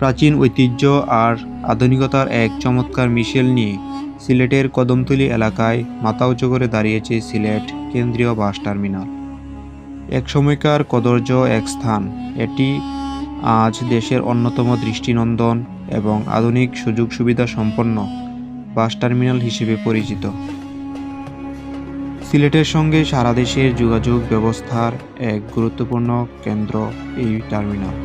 প্রাচীন ঐতিহ্য আর আধুনিকতার এক চমৎকার মিশেল নিয়ে সিলেটের কদমতলী এলাকায় মাথা উঁচু করে দাঁড়িয়েছে সিলেট কেন্দ্রীয় বাস টার্মিনাল। এক সময়কার কদর্য এক স্থান, এটি আজ দেশের অন্যতম দৃষ্টিনন্দন এবং আধুনিক সুযোগ সুবিধা সম্পন্ন বাস টার্মিনাল হিসেবে পরিচিত। সিলেটের সঙ্গে সারা দেশের যোগাযোগ ব্যবস্থার এক গুরুত্বপূর্ণ কেন্দ্র এই টার্মিনাল।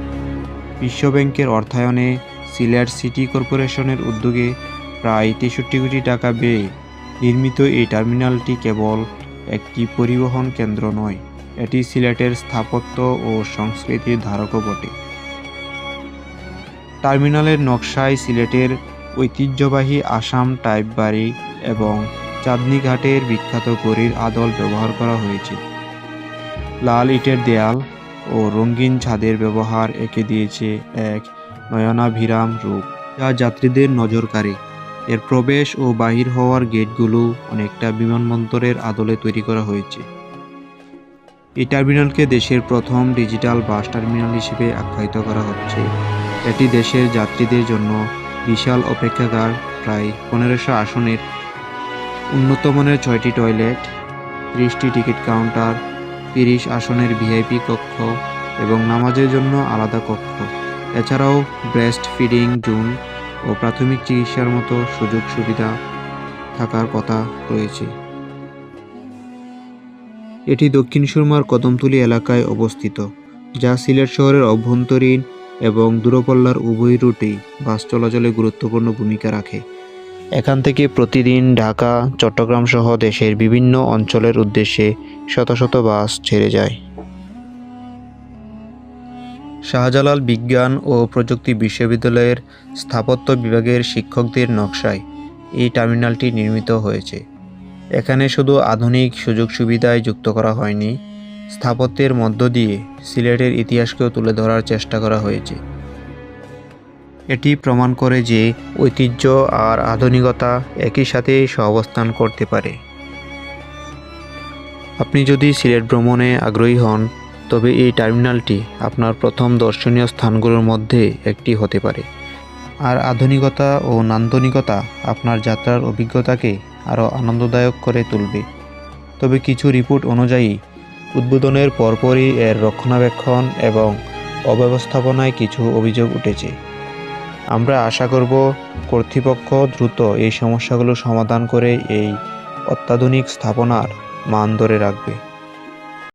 বিশ্বব্যাংকের অর্থায়নে সিলেট সিটি কর্পোরেশনের উদ্যোগে প্রায় ৬৩ কোটি টাকা ব্যয়ে নির্মিত এই টার্মিনালটি কেবল একটি পরিবহন কেন্দ্র নয়, এটি সিলেটের স্থাপত্য ও সংস্কৃতির ধারকও বটে। টার্মিনালের নকশায় সিলেটের ঐতিহ্যবাহী আসাম টাইপ বাড়ি এবং চাঁদনী ঘাটের বিখ্যাত গড়ির আদল ব্যবহার করা হয়েছে। লাল ইটের দেয়াল ও রঙিন ছাদের ব্যবহার একে দিয়েছে এক নয়নাভিরাম রূপ, যা যাত্রীদের নজর কাড়ে। এর প্রবেশ ও বাহির হওয়ার গেটগুলো অনেকটা বিমানবন্দরের আদলে তৈরি করা হয়েছে। এই টার্মিনালকে দেশের প্রথম ডিজিটাল বাস টার্মিনাল হিসেবে আখ্যায়িত করা হচ্ছে। এটি দেশের যাত্রীদের জন্য বিশাল অপেক্ষাগার, প্রায় ১৫০০ আসনের, উন্নত মানের ৬টি টয়লেট, ৩০টি টিকিট কাউন্টার, ৩০ আসনের ভিআইপি কক্ষ এবং নামাজের জন্য আলাদা কক্ষ। এছাড়াও ব্রেস্ট ফিডিং জোন ও প্রাথমিক চিকিৎসার মতো সুযোগ সুবিধা থাকার কথা রয়েছে। এটি দক্ষিণ সুরমার কদমতলী এলাকায় অবস্থিত, যা সিলেট শহরের অভ্যন্তরীণ এবং দূরপাল্লার উভয় রুটেই বাস চলাচলে গুরুত্বপূর্ণ ভূমিকা রাখে। এখান থেকে প্রতিদিন ঢাকা, চট্টগ্রাম সহ দেশের বিভিন্ন অঞ্চলের উদ্দেশ্যে শত শত বাস ছেড়ে যায়। শাহজালাল বিজ্ঞান ও প্রযুক্তি বিশ্ববিদ্যালয়ের স্থাপত্য বিভাগের শিক্ষকদের নকশায় এই টার্মিনালটি নির্মিত হয়েছে। এখানে শুধু আধুনিক সুযোগ সুবিধায় যুক্ত করা হয়নি, স্থাপত্যের মধ্য দিয়ে সিলেটের ইতিহাসকেও তুলে ধরার চেষ্টা করা হয়েছে। এটি প্রমাণ করে যে ঐতিহ্য আর আধুনিকতা একই সাথে সহাবস্থান করতে পারে। আপনি যদি সিলেট ভ্রমণে আগ্রহী হন, তবে এই টার্মিনালটি আপনার প্রথম দর্শনীয় স্থানগুলোর মধ্যে একটি হতে পারে। আর আধুনিকতা ও নান্দনিকতা আপনার যাত্রার অভিজ্ঞতাকে আরও আনন্দদায়ক করে তুলবে। তবে কিছু রিপোর্ট অনুযায়ী উদ্বোধনের পরপরই এর রক্ষণাবেক্ষণ এবং অব্যবস্থাপনায় কিছু অভিযোগ উঠেছে। আমরা আশা করব কর্তৃপক্ষ দ্রুত এই সমস্যাগুলো সমাধান করে এই অত্যাধুনিক স্থাপনার মান ধরে রাখবে।